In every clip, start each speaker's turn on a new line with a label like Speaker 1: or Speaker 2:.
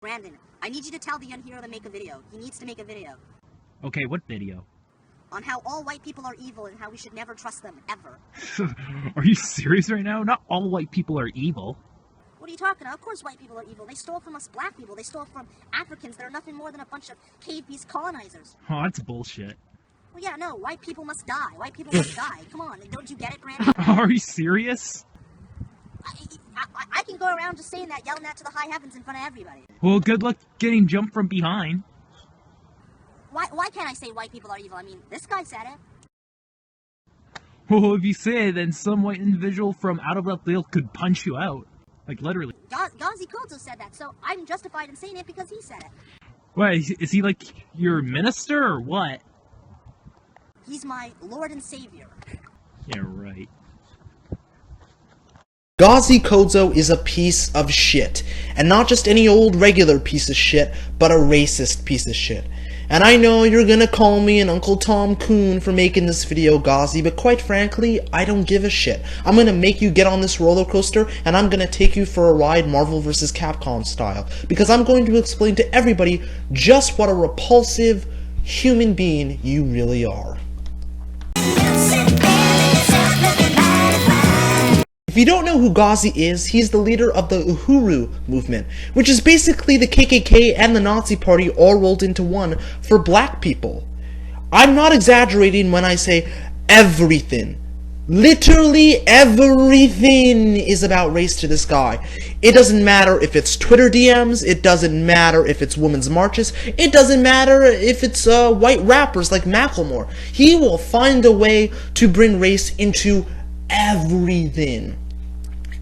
Speaker 1: Brandon, I need you to tell the young hero to make a video. He needs to make a video.
Speaker 2: Okay, what video?
Speaker 1: On how all white people are evil and how we should never trust them, ever.
Speaker 2: Are you serious right now? Not all white people are evil.
Speaker 1: What are you talking about? Of course white people are evil. They stole from us black people. They stole from Africans that are nothing more than a bunch of cave-beast colonizers.
Speaker 2: Oh, that's bullshit.
Speaker 1: Well, yeah, no, white people must die. White people must die. Come on, don't you get it, Brandon?
Speaker 2: Are you serious?
Speaker 1: I can go around just saying that, yelling that to the high heavens in front of everybody.
Speaker 2: Well, good luck getting jumped from behind.
Speaker 1: Why can't I say white people are evil? I mean, this guy said it.
Speaker 2: Well, if you say it, then some white individual from out of left field could punch you out. Like, literally.
Speaker 1: Gazi Kodzo said that, so I'm justified in saying it because he said it.
Speaker 2: Wait, is he like your minister or what?
Speaker 1: He's my Lord and Savior.
Speaker 2: Yeah, right.
Speaker 3: Gazi Kodzo is a piece of shit. And not just any old regular piece of shit, but a racist piece of shit. And I know you're gonna call me an Uncle Tom coon for making this video, Gazi, but quite frankly, I don't give a shit. I'm gonna make you get on this roller coaster, and I'm gonna take you for a ride Marvel vs. Capcom style. Because I'm going to explain to everybody just what a repulsive human being you really are. If you don't know who Gazi is, he's the leader of the Uhuru movement, which is basically the KKK and the Nazi Party all rolled into one for black people. I'm not exaggerating when I say everything. Literally everything is about race to this guy. It doesn't matter if it's Twitter DMs, it doesn't matter if it's women's marches, it doesn't matter if it's white rappers like Macklemore. He will find a way to bring race into everything.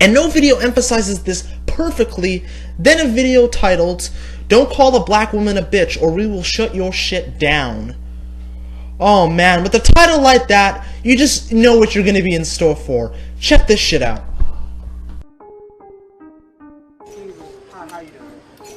Speaker 3: And no video emphasizes this perfectly than a video titled, "Don't call a black woman a bitch or we will shut your shit down." Oh man, with a title like that, you just know what you're gonna be in store for. Check this shit out.
Speaker 4: How you doing?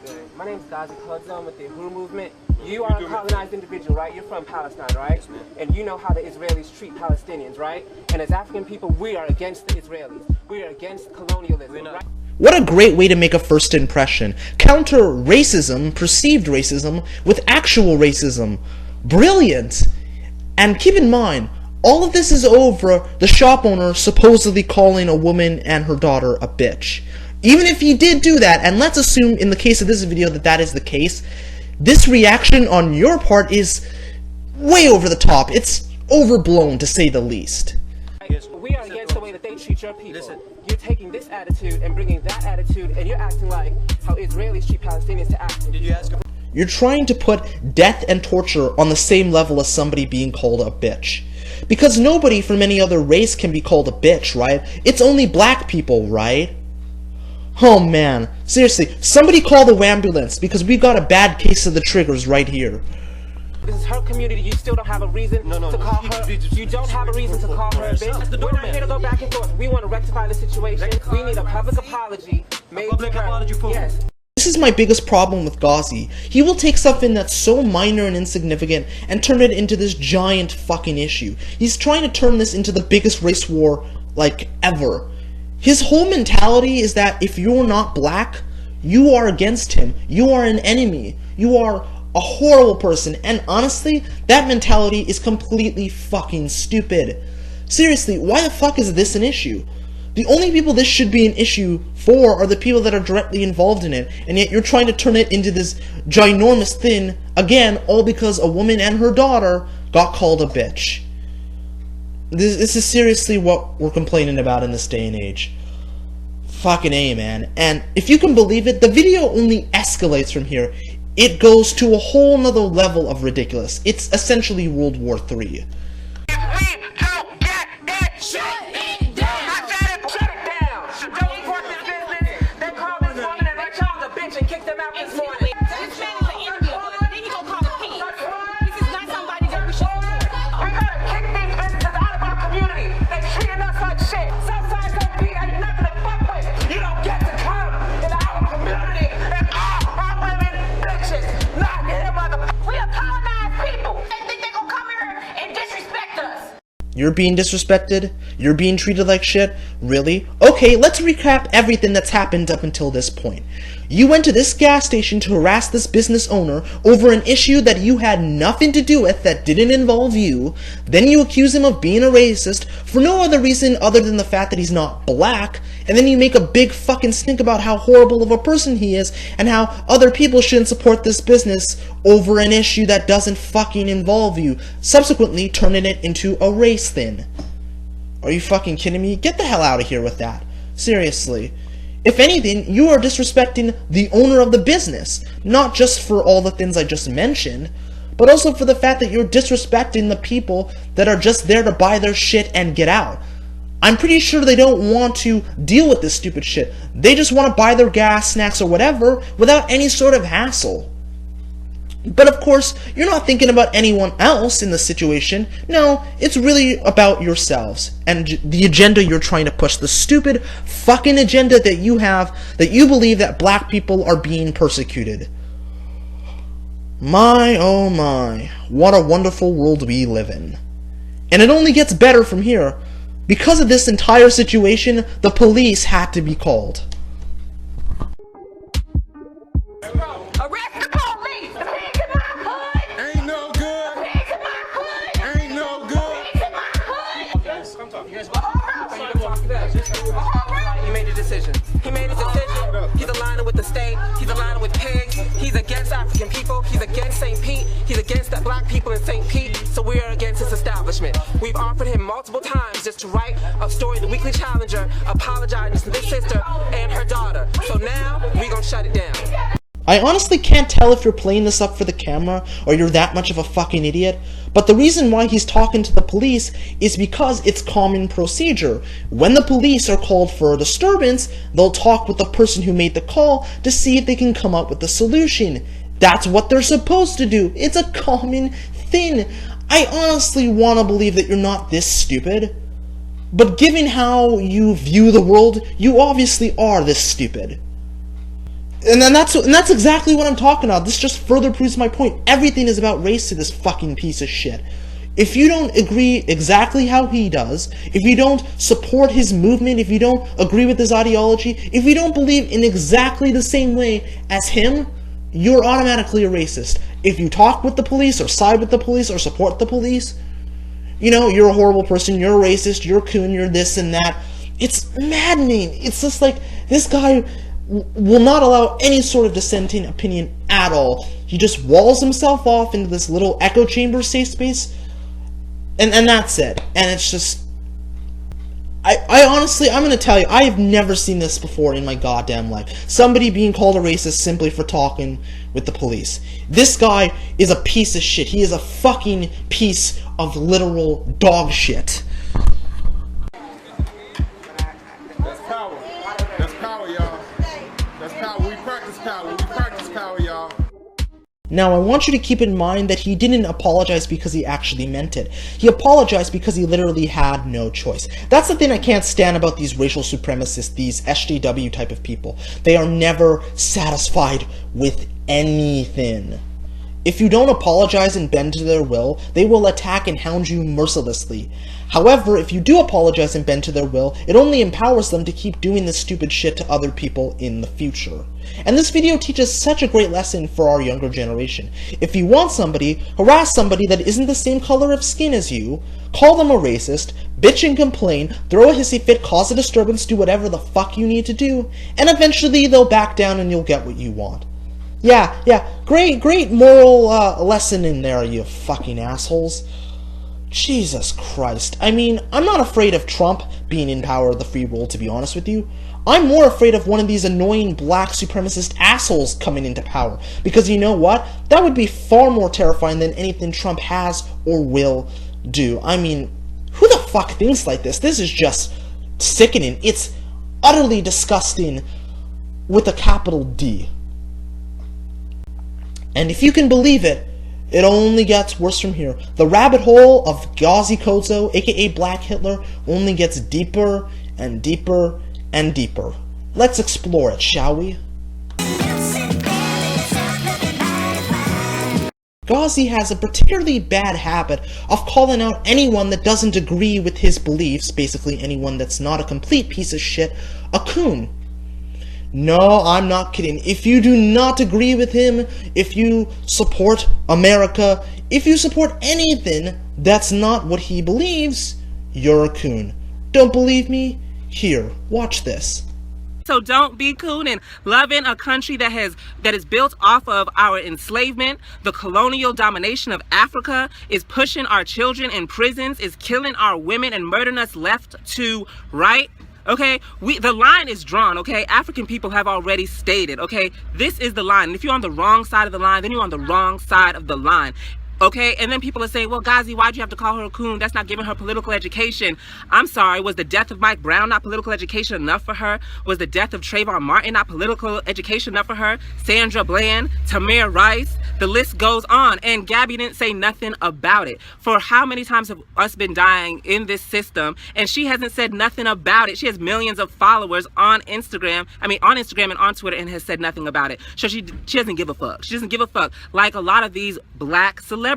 Speaker 4: Good. My name's Gazi Kodzo. I'm with the Uhuru movement. You are a colonized individual, right? You're from Palestine, right? And you know how the Israelis treat Palestinians, right? And as African people, we are against the Israelis. We are against colonialism, right?
Speaker 3: What a great way to make a first impression. Counter racism, perceived racism, with actual racism. Brilliant! And keep in mind, all of this is over the shop owner supposedly calling a woman and her daughter a bitch. Even if he did do that, and let's assume in the case of this video that that is the case, this reaction on your part is way over the top. It's overblown, to say the least.
Speaker 4: We are against the way that they treat your people. Listen. You're taking this attitude and bringing that attitude, and you're acting like how Israelis treat Palestinians to act. Did you ask him?
Speaker 3: You're trying to put death and torture on the same level as somebody being called a bitch. Because nobody from any other race can be called a bitch, right? It's only black people, right? Oh man, seriously, somebody call the ambulance because we've got a bad case of the triggers right here.
Speaker 4: This is her community. You still don't have a reason to call her. You don't have a reason to call her a bitch. We're not here to go back and forth. We want to rectify the situation. We need a public apology made to her. Yes.
Speaker 3: This is my biggest problem with Gazi. He will take something that's so minor and insignificant and turn it into this giant fucking issue. He's trying to turn this into the biggest race war, like, ever. His whole mentality is that if you're not black, you are against him. You are an enemy. You are a horrible person. And honestly, that mentality is completely fucking stupid. Seriously, why the fuck is this an issue? The only people this should be an issue for are the people that are directly involved in it, and yet you're trying to turn it into this ginormous thing, again, all because a woman and her daughter got called a bitch. This is seriously what we're complaining about in this day and age. Fucking A, man. And if you can believe it, the video only escalates from here. It goes to a whole nother level of ridiculous. It's essentially World War III. You're being disrespected? You're being treated like shit? Really? Okay, let's recap everything that's happened up until this point. You went to this gas station to harass this business owner over an issue that you had nothing to do with, that didn't involve you. Then you accuse him of being a racist for no other reason other than the fact that he's not black. And then you make a big fucking stink about how horrible of a person he is and how other people shouldn't support this business over an issue that doesn't fucking involve you, subsequently turning it into a race thing. Are you fucking kidding me? Get the hell out of here with that. Seriously. If anything, you are disrespecting the owner of the business, not just for all the things I just mentioned, but also for the fact that you're disrespecting the people that are just there to buy their shit and get out. I'm pretty sure they don't want to deal with this stupid shit. They just want to buy their gas, snacks, or whatever without any sort of hassle. But of course, you're not thinking about anyone else in the situation. No, it's really about yourselves and the agenda you're trying to push. The stupid fucking agenda that you have, that you believe that black people are being persecuted. My, oh my, what a wonderful world we live in. And it only gets better from here. Because of this entire situation, the police had to be called.
Speaker 4: He made a decision. He made a decision. He's aligning with the state. He's aligning with pigs. He's against African people. He's against St. Pete. He's against the black people in St. Pete. So we are against this establishment. We've offered him multiple times just to write a story in the Weekly Challenger apologizing to this sister and her daughter. So now we're gonna shut it down.
Speaker 3: I honestly can't tell if you're playing this up for the camera or you're that much of a fucking idiot, but the reason why he's talking to the police is because it's common procedure. When the police are called for a disturbance, they'll talk with the person who made the call to see if they can come up with a solution. That's what they're supposed to do. It's a common thing. I honestly want to believe that you're not this stupid, but given how you view the world, you obviously are this stupid. And that's exactly what I'm talking about. This just further proves my point. Everything is about race to this fucking piece of shit. If you don't agree exactly how he does, if you don't support his movement, if you don't agree with his ideology, if you don't believe in exactly the same way as him, you're automatically a racist. If you talk with the police, or side with the police, or support the police, you know, you're a horrible person, you're a racist, you're a coon, you're this and that. It's maddening. It's just like, this guy will not allow any sort of dissenting opinion at all. He just walls himself off into this little echo chamber safe space, and that's it. And it's just, I honestly, I'm gonna tell you, I have never seen this before in my goddamn life. Somebody being called a racist simply for talking with the police. This guy is a piece of shit. He is a fucking piece of literal dog shit.
Speaker 5: That's power. That's power, y'all. That's power. We practice power. We practice power, y'all.
Speaker 3: Now, I want you to keep in mind that he didn't apologize because he actually meant it. He apologized because he literally had no choice. That's the thing I can't stand about these racial supremacists, these SJW type of people. They are never satisfied with anything. If you don't apologize and bend to their will, they will attack and hound you mercilessly. However, if you do apologize and bend to their will, it only empowers them to keep doing this stupid shit to other people in the future. And this video teaches such a great lesson for our younger generation. If you want somebody, harass somebody that isn't the same color of skin as you, call them a racist, bitch and complain, throw a hissy fit, cause a disturbance, do whatever the fuck you need to do, and eventually they'll back down and you'll get what you want. Yeah, great moral lesson in there, you fucking assholes. Jesus Christ. I mean, I'm not afraid of Trump being in power of the free world, to be honest with you. I'm more afraid of one of these annoying black supremacist assholes coming into power. Because you know what? That would be far more terrifying than anything Trump has or will do. I mean, who the fuck thinks like this? This is just sickening. It's utterly disgusting with a capital D. And if you can believe it, it only gets worse from here. The rabbit hole of Gazi Kodzo, aka Black Hitler, only gets deeper and deeper and deeper. Let's explore it, shall we? Gazi has a particularly bad habit of calling out anyone that doesn't agree with his beliefs, basically anyone that's not a complete piece of shit, a coon. No, I'm not kidding. If you do not agree with him, if you support America, if you support anything that's not what he believes, you're a coon. Don't believe me? Here, watch this.
Speaker 4: So don't be cooning. Loving a country that is built off of our enslavement, the colonial domination of Africa, is pushing our children in prisons, is killing our women and murdering us left to right. Okay, the line is drawn. Okay, African people have already stated. Okay, this is the line. And if you're on the wrong side of the line, then you're on the wrong side of the line. Okay, and then people are saying, well, Gazi, why'd you have to call her a coon? That's not giving her political education. I'm sorry, was the death of Mike Brown not political education enough for her? Was the death of Trayvon Martin not political education enough for her? Sandra Bland, Tamir Rice, the list goes on. And Gabby didn't say nothing about it. For how many times have us been dying in this system? And she hasn't said nothing about it. She has millions of followers on Instagram and on Twitter, and has said nothing about it. So she doesn't give a fuck. She doesn't give a fuck, like a lot of these black celebrities.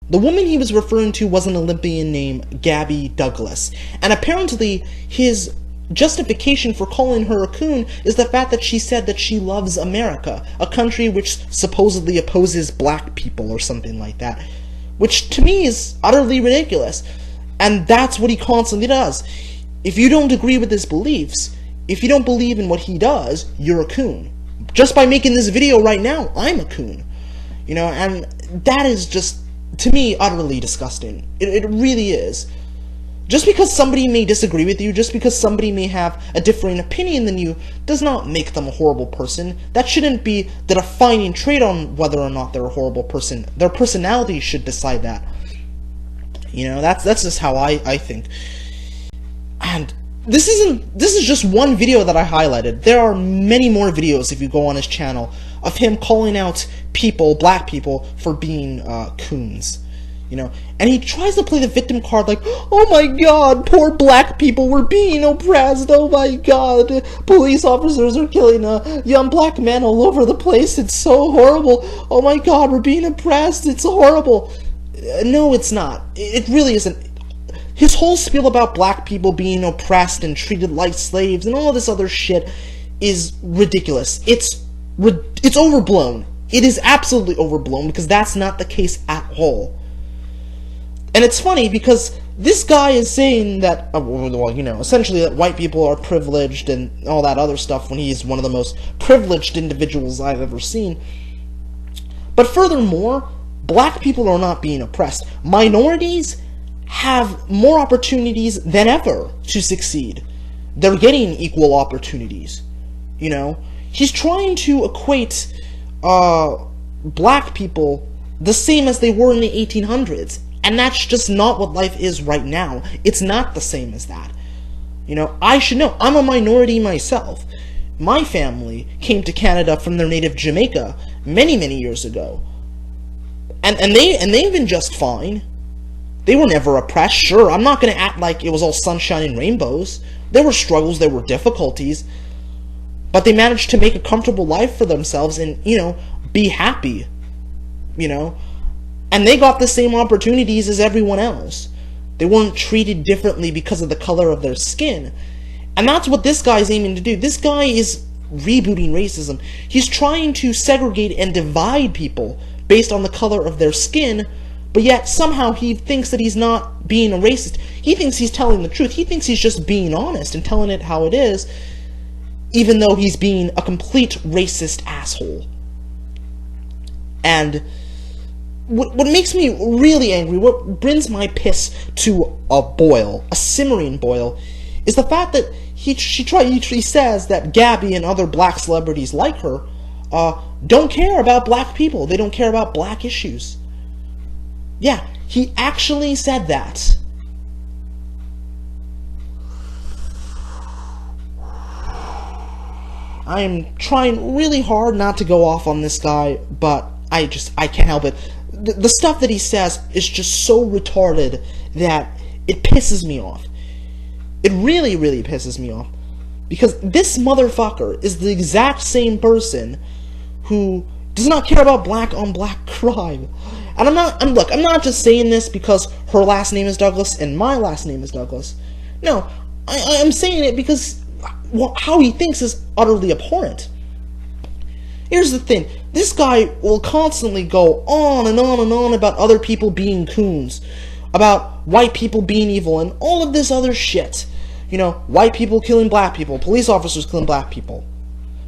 Speaker 3: The woman he was referring to was an Olympian named Gazi Kodzo, and apparently his justification for calling her a coon is the fact that she said that she loves America, a country which supposedly opposes black people or something like that, which to me is utterly ridiculous, and that's what he constantly does. If you don't agree with his beliefs, if you don't believe in what he does, you're a coon. Just by making this video right now, I'm a coon. You know, and that is just, to me, utterly disgusting. It really is. Just because somebody may disagree with you, just because somebody may have a differing opinion than you, does not make them a horrible person. That shouldn't be the defining trait on whether or not they're a horrible person. Their personality should decide that. You know, that's just how I think. And this is just one video that I highlighted. There are many more videos if you go on his channel of him calling out people, black people, for being coons. You know, and he tries to play the victim card like, oh my god, poor black people were being oppressed, oh my god, police officers are killing young black men all over the place, it's so horrible, oh my god, we're being oppressed, it's horrible. No, it's not. It really isn't. His whole spiel about black people being oppressed and treated like slaves and all this other shit is ridiculous. It's overblown. It is absolutely overblown, because that's not the case at all. And it's funny because this guy is saying that, well, you know, essentially that white people are privileged and all that other stuff when he's one of the most privileged individuals I've ever seen. But furthermore, black people are not being oppressed. Minorities have more opportunities than ever to succeed. They're getting equal opportunities. You know, he's trying to equate black people the same as they were in the 1800s. And that's just not what life is right now. It's not the same as that. You know, I should know. I'm a minority myself. My family came to Canada from their native Jamaica many, many years ago. And they've been just fine. They were never oppressed. Sure, I'm not going to act like it was all sunshine and rainbows. There were struggles, there were difficulties. But they managed to make a comfortable life for themselves and, you know, be happy. You know? And they got the same opportunities as everyone else. They weren't treated differently because of the color of their skin. And that's what this guy's aiming to do. This guy is rebooting racism. He's trying to segregate and divide people based on the color of their skin, but yet somehow he thinks that he's not being a racist. He thinks he's telling the truth. He thinks he's just being honest and telling it how it is, even though he's being a complete racist asshole. And what makes me really angry, what brings my piss to a boil, a simmering boil, is the fact that he says that Gabby and other black celebrities like her don't care about black people. They don't care about black issues. Yeah, he actually said that. I am trying really hard not to go off on this guy, but I can't help it. The stuff that he says is just so retarded that it pisses me off. It really, really pisses me off. Because this motherfucker is the exact same person who does not care about black on black crime. And I'm not just saying this because her last name is Douglas and my last name is Douglas. No, I'm saying it because how he thinks is utterly abhorrent. Here's the thing. This guy will constantly go on and on and on about other people being coons, about white people being evil, and all of this other shit. You know, white people killing black people, police officers killing black people.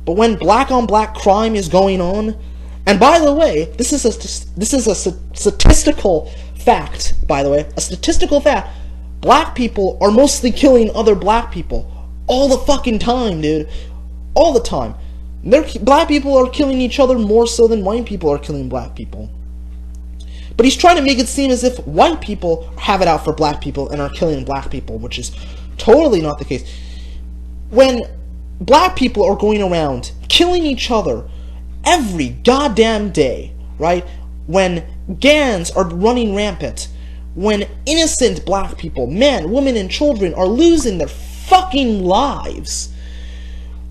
Speaker 3: But when black on black crime is going on, and by the way, this is a statistical fact, by the way, a statistical fact, black people are mostly killing other black people. All the fucking time, dude. All the time. Black people are killing each other more so than white people are killing black people. But he's trying to make it seem as if white people have it out for black people and are killing black people, which is totally not the case. When black people are going around killing each other every goddamn day, right? When gangs are running rampant, when innocent black people, men, women, and children are losing their fucking lives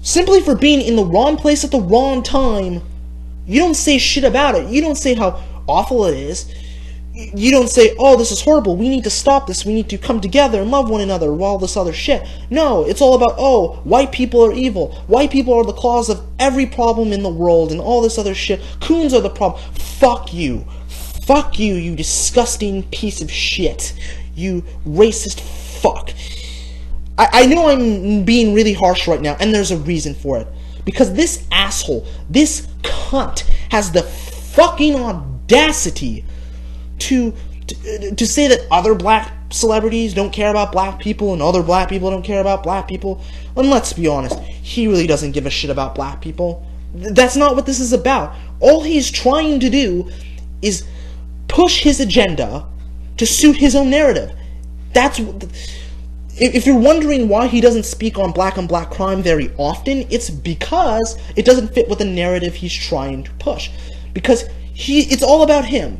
Speaker 3: simply for being in the wrong place at the wrong time, you don't say shit about it. You don't say how awful it is. You don't say, oh, this is horrible, we need to stop this, we need to come together and love one another, all this other shit. No, it's all about, oh, white people are evil, white people are the cause of every problem in the world, and all this other shit. Coons are the problem. Fuck you. Fuck you, you disgusting piece of shit. You racist fuck. I know I'm being really harsh right now, and there's a reason for it. Because this asshole, this cunt, has the fucking audacity to say that other black celebrities don't care about black people and other black people don't care about black people. And let's be honest, he really doesn't give a shit about black people. That's not what this is about. All he's trying to do is push his agenda to suit his own narrative. That's what... If you're wondering why he doesn't speak on black crime very often, it's because it doesn't fit with the narrative he's trying to push. Because it's all about him.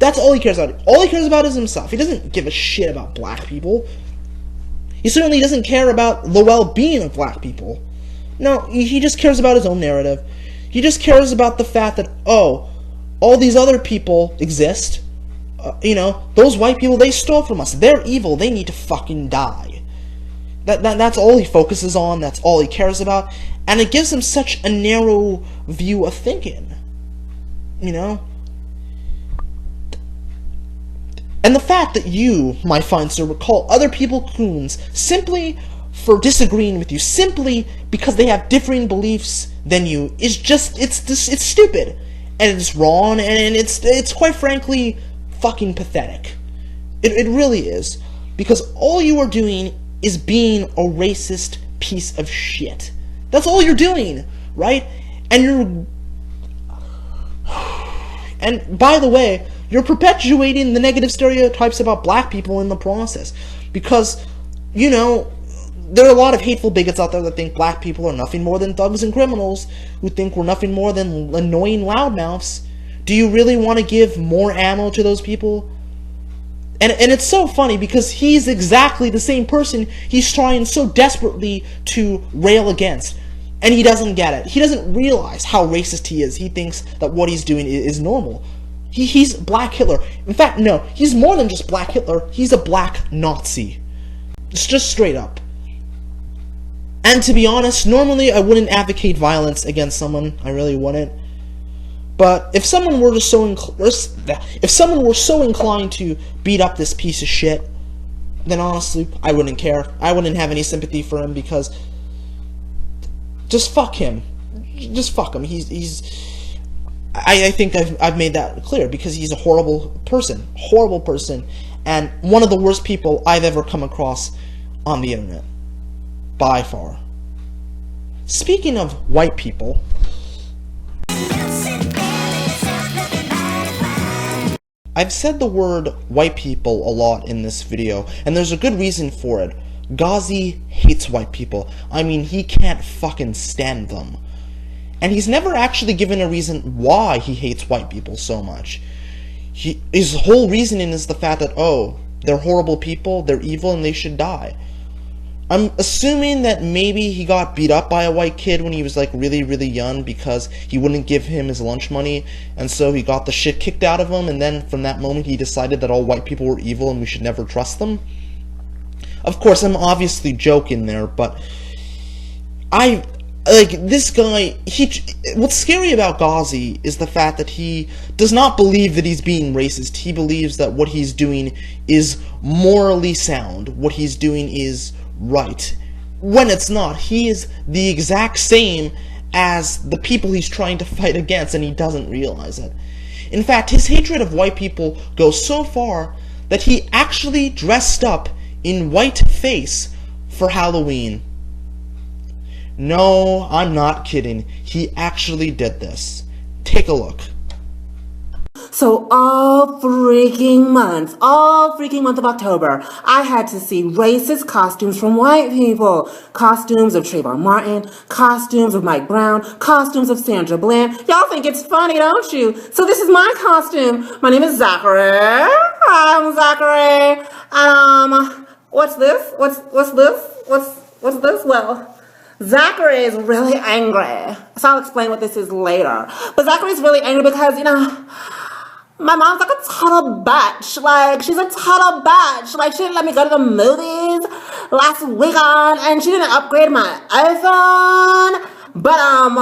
Speaker 3: That's all he cares about. All he cares about is himself. He doesn't give a shit about black people. He certainly doesn't care about the well-being of black people. No, he just cares about his own narrative. He just cares about the fact that, oh, all these other people exist. You know, those white people, they stole from us. They're evil. They need to fucking die. That's all he focuses on. That's all he cares about. And it gives him such a narrow view of thinking. You know? And the fact that you, my fine sir, would call other people coons simply for disagreeing with you, simply because they have differing beliefs than you, is just, it's stupid. And it's wrong, and it's quite frankly fucking pathetic. It really is. Because all you are doing is being a racist piece of shit. That's all you're doing, right? And by the way, you're perpetuating the negative stereotypes about black people in the process. Because, you know, there are a lot of hateful bigots out there that think black people are nothing more than thugs and criminals, who think we're nothing more than annoying loudmouths. Do you really want to give more ammo to those people? And it's so funny because he's exactly the same person he's trying so desperately to rail against. And he doesn't get it. He doesn't realize how racist he is. He thinks that what he's doing is normal. He's Black Hitler. In fact, no, he's more than just Black Hitler. He's a black Nazi. It's just straight up. And to be honest, normally I wouldn't advocate violence against someone. I really wouldn't. But if someone were so inclined to beat up this piece of shit, then honestly, I wouldn't care. I wouldn't have any sympathy for him because just fuck him. Just fuck him. I think I've made that clear because he's a horrible person, and one of the worst people I've ever come across on the internet, by far. Speaking of white people, I've said the word white people a lot in this video, and there's a good reason for it. Gazi hates white people. I mean, he can't fucking stand them. And he's never actually given a reason why he hates white people so much. His whole reasoning is the fact that, oh, they're horrible people, they're evil, and they should die. I'm assuming that maybe he got beat up by a white kid when he was like really, really young because he wouldn't give him his lunch money, and so he got the shit kicked out of him, and then from that moment he decided that all white people were evil and we should never trust them. Of course, I'm obviously joking there, but this guy, what's scary about Gazi is the fact that he does not believe that he's being racist. He believes that what he's doing is morally sound. What he's doing is right. When it's not. He is the exact same as the people he's trying to fight against, and he doesn't realize it. In fact, his hatred of white people goes so far that he actually dressed up in whiteface for Halloween. No, I'm not kidding. He actually did this. Take a look.
Speaker 6: So all freaking month of October, I had to see racist costumes from white people. Costumes of Trayvon Martin, costumes of Mike Brown, costumes of Sandra Bland. Y'all think it's funny, don't you? So this is my costume. My name is Zachary. I'm Zachary. What's this? What's this? Well, Zachary is really angry. So I'll explain what this is later. But Zachary's really angry because, my mom's like a total bitch. Like, she's a total bitch. Like, she didn't let me go to the movies last weekend, and she didn't upgrade my iPhone. But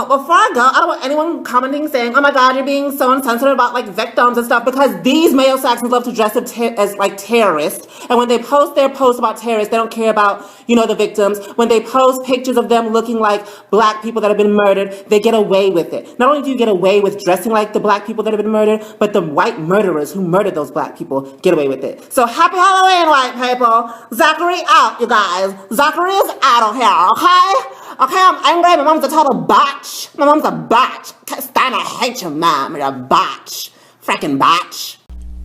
Speaker 6: before I go, I don't want anyone commenting saying, oh my god, you're being so insensitive about like victims and stuff, because these male Saxons love to dress up as like terrorists. And when they post their posts about terrorists, they don't care about, the victims. When they post pictures of them looking like black people that have been murdered, they get away with it. Not only do you get away with dressing like the black people that have been murdered, but the white murderers who murdered those black people get away with it. So happy Halloween, white people. Zachary out, you guys. Zachary is out of here, okay? Okay, I'm angry. My mom's a total bitch. My mom's a bitch. Can't stand, I hate your mom. You're a bitch. Freaking bitch.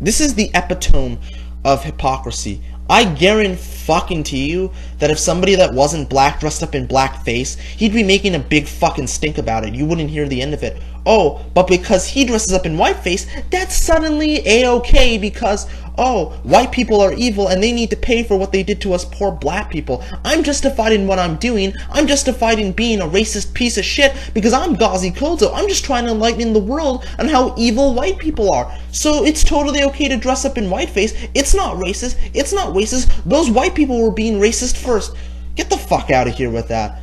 Speaker 3: This is the epitome of hypocrisy. I guarantee you that if somebody that wasn't black dressed up in blackface, he'd be making a big fucking stink about it. You wouldn't hear the end of it. Oh, but because he dresses up in whiteface, that's suddenly a-okay because, oh, white people are evil and they need to pay for what they did to us poor black people. I'm justified in what I'm doing. I'm justified in being a racist piece of shit because I'm Gazi Kodzo. I'm just trying to enlighten the world on how evil white people are. So it's totally okay to dress up in whiteface. It's not racist. It's not racist. Those white people were being racist first. Get the fuck out of here with that.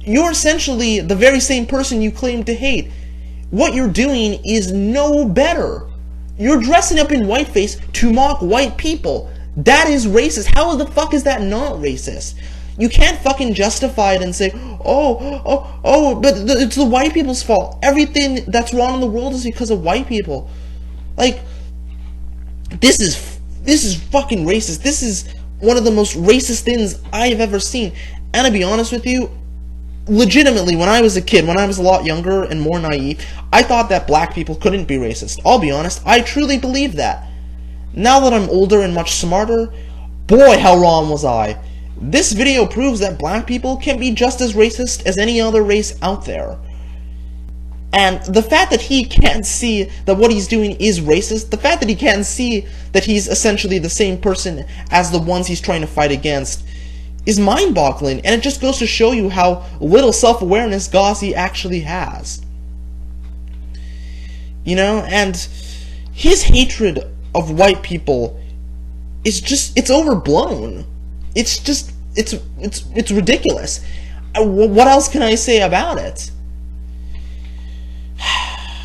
Speaker 3: You're essentially the very same person you claim to hate. What you're doing is no better. You're dressing up in whiteface to mock white people. That is racist. How the fuck is that not racist? You can't fucking justify it and say, but it's the white people's fault. Everything that's wrong in the world is because of white people. Like, this is fucking racist. This is one of the most racist things I have ever seen. And to be honest with you, legitimately, when I was a kid, when I was a lot younger and more naive, I thought that black people couldn't be racist. I'll be honest, I truly believed that. Now that I'm older and much smarter, boy, how wrong was I. This video proves that black people can be just as racist as any other race out there. And the fact that he can't see that what he's doing is racist, the fact that he can't see that he's essentially the same person as the ones he's trying to fight against, is mind-boggling, and it just goes to show you how little self-awareness Gazi actually has. And his hatred of white people is just, it's overblown. It's ridiculous. What else can I say about it?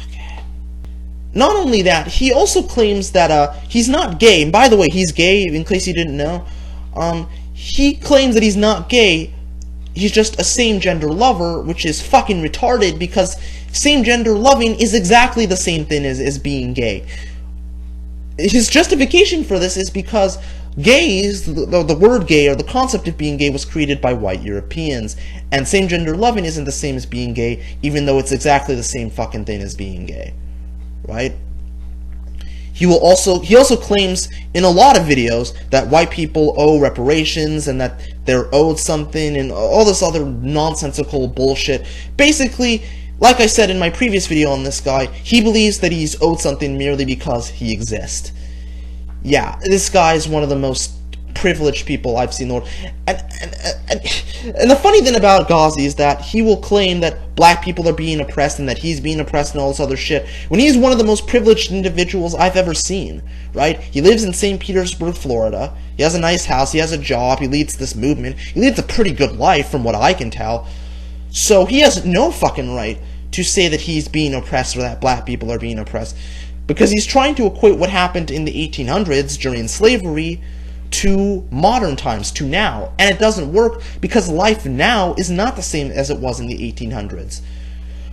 Speaker 3: Okay. Not only that, he also claims that he's not gay. And by the way, he's gay, in case you didn't know. He claims that he's not gay, he's just a same-gender lover, which is fucking retarded because same-gender loving is exactly the same thing as being gay. His justification for this is because gays, the word gay or the concept of being gay was created by white Europeans, and same-gender loving isn't the same as being gay, even though it's exactly the same fucking thing as being gay, right? He also claims in a lot of videos that white people owe reparations and that they're owed something and all this other nonsensical bullshit. Basically, like I said in my previous video on this guy, he believes that he's owed something merely because he exists. Yeah, this guy is one of the most privileged people I've seen. And the funny thing about Gazi is that he will claim that black people are being oppressed and that he's being oppressed and all this other shit, when he's one of the most privileged individuals I've ever seen, right? He lives in St. Petersburg, Florida. He has a nice house. He has a job. He leads this movement. He leads a pretty good life from what I can tell. So he has no fucking right to say that he's being oppressed or that black people are being oppressed, because he's trying to equate what happened in the 1800s during slavery to modern times, to now. And it doesn't work, because life now is not the same as it was in the 1800s.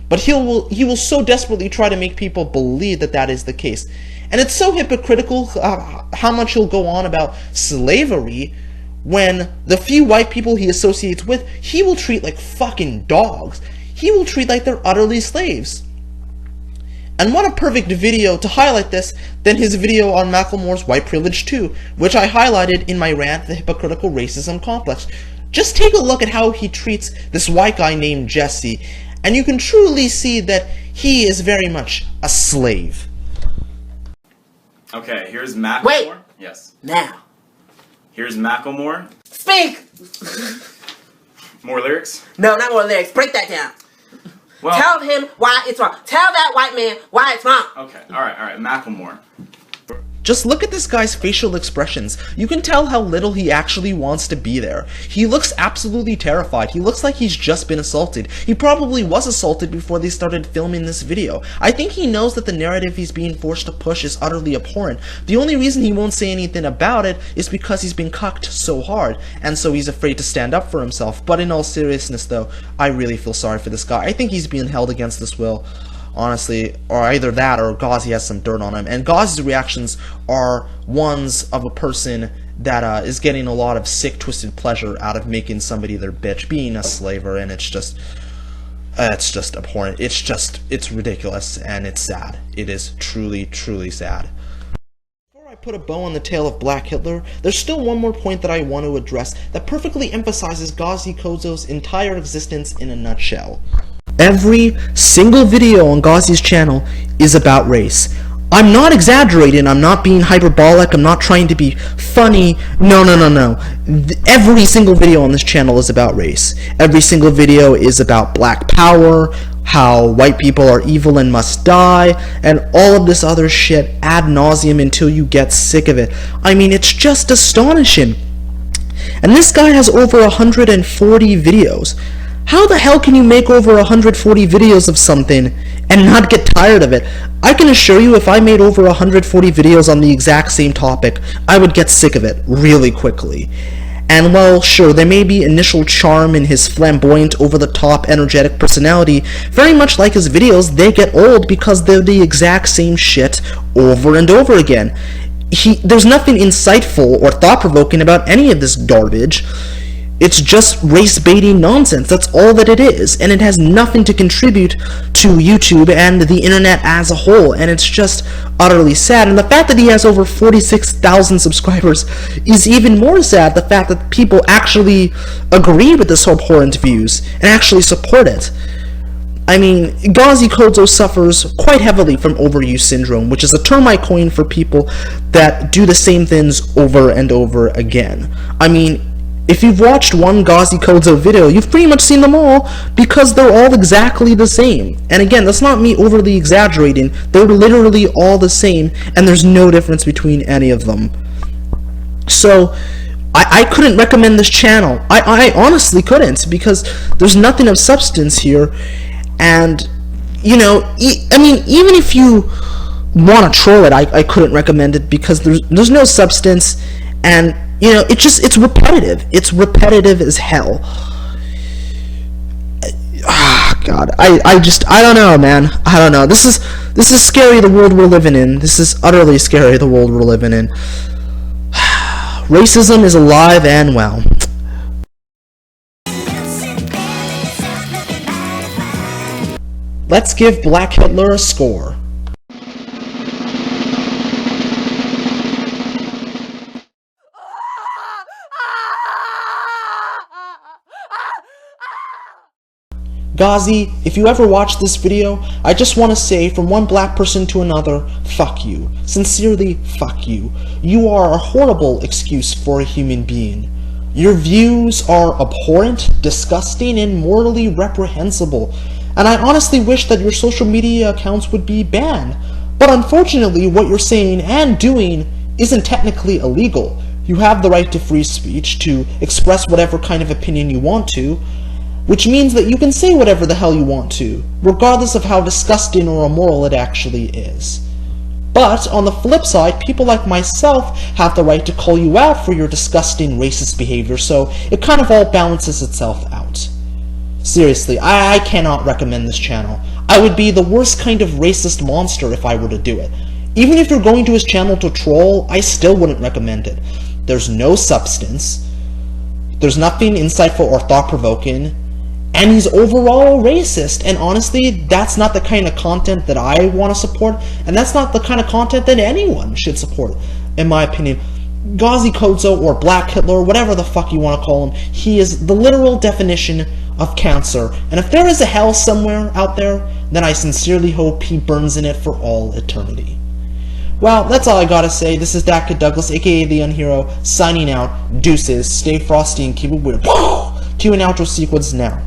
Speaker 3: But he will so desperately try to make people believe that that is the case. And it's so hypocritical how much he'll go on about slavery when the few white people he associates with, he will treat like fucking dogs. He will treat like they're utterly slaves. And what a perfect video to highlight this than his video on Macklemore's white privilege too, which I highlighted in my rant, The Hypocritical Racism Complex. Just take a look at how he treats this white guy named Jesse, and you can truly see that he is very much a slave.
Speaker 7: Okay, here's Macklemore.
Speaker 6: Wait.
Speaker 7: Yes.
Speaker 6: Now.
Speaker 7: Here's Macklemore.
Speaker 6: Speak!
Speaker 7: More lyrics?
Speaker 6: No, not more lyrics. Break that down.
Speaker 7: Well,
Speaker 6: Tell him why it's wrong. Tell that white man why it's wrong.
Speaker 7: okay, alright, Macklemore.
Speaker 3: Just look at this guy's facial expressions. You can tell how little he actually wants to be there. He looks absolutely terrified. He looks like he's just been assaulted. He probably was assaulted before they started filming this video. I think he knows that the narrative he's being forced to push is utterly abhorrent. The only reason he won't say anything about it is because he's been cucked so hard, and so he's afraid to stand up for himself. But in all seriousness though, I really feel sorry for this guy. I think he's being held against his will, honestly, or either that or Gazi has some dirt on him. And Gazi's reactions are ones of a person that is getting a lot of sick, twisted pleasure out of making somebody their bitch, being a slaver, and it's just abhorrent. It's ridiculous, and it's sad. It is truly, truly sad. Before I put a bow on the tale of Black Hitler, there's still one more point that I want to address that perfectly emphasizes Gazi Kodzo's entire existence in a nutshell. Every single video on Gazi's channel is about race. I'm not exaggerating, I'm not being hyperbolic, I'm not trying to be funny. No. Every single video on this channel is about race. Every single video is about black power, how white people are evil and must die, and all of this other shit ad nauseum until you get sick of it. I mean, it's just astonishing. And this guy has over 140 videos. How the hell can you make over 140 videos of something and not get tired of it? I can assure you, if I made over 140 videos on the exact same topic, I would get sick of it really quickly. And while sure, there may be initial charm in his flamboyant, over-the-top, energetic personality, very much like his videos, they get old because they're the exact same shit over and over again. There's nothing insightful or thought-provoking about any of this garbage. It's just race-baiting nonsense, that's all that it is, and it has nothing to contribute to YouTube and the internet as a whole, and it's just utterly sad. And the fact that he has over 46,000 subscribers is even more sad, the fact that people actually agree with this abhorrent views and actually support it. I mean, Gazi Kodzo suffers quite heavily from overuse syndrome, which is a term I coined for people that do the same things over and over again. I mean, if you've watched one Gazi Kodzo video, you've pretty much seen them all because they're all exactly the same. And again, that's not me overly exaggerating. They're literally all the same, and there's no difference between any of them. So, I couldn't recommend this channel. I honestly couldn't, because there's nothing of substance here. And, you know, I mean, even if you want to troll it, I couldn't recommend it because there's no substance, and you know, it's repetitive. It's repetitive as hell. Ah, God, I don't know, man. I don't know. This is scary, the world we're living in. This is utterly scary, the world we're living in. Racism is alive and well. Let's give Black Hitler a score. Gazi, if you ever watch this video, I just want to say, from one black person to another, fuck you. Sincerely, fuck you. You are a horrible excuse for a human being. Your views are abhorrent, disgusting, and morally reprehensible. And I honestly wish that your social media accounts would be banned. But unfortunately, what you're saying and doing isn't technically illegal. You have the right to free speech, to express whatever kind of opinion you want to. which means that you can say whatever the hell you want to, regardless of how disgusting or immoral it actually is. But, on the flip side, people like myself have the right to call you out for your disgusting racist behavior, so it kind of all balances itself out. Seriously, I cannot recommend this channel. I would be the worst kind of racist monster if I were to do it. Even if you're going to his channel to troll, I still wouldn't recommend it. There's no substance, there's nothing insightful or thought-provoking, and he's overall racist, and honestly, that's not the kind of content that I want to support, and that's not the kind of content that anyone should support, in my opinion. Gazi Kodzo, or Black Hitler, whatever the fuck you want to call him, he is the literal definition of cancer, and if there is a hell somewhere out there, then I sincerely hope he burns in it for all eternity. Well, that's all I gotta say. This is ThatKidDouglas, aka the Unhero, signing out. Deuces, stay frosty and keep it weird. Cue an outro sequence now.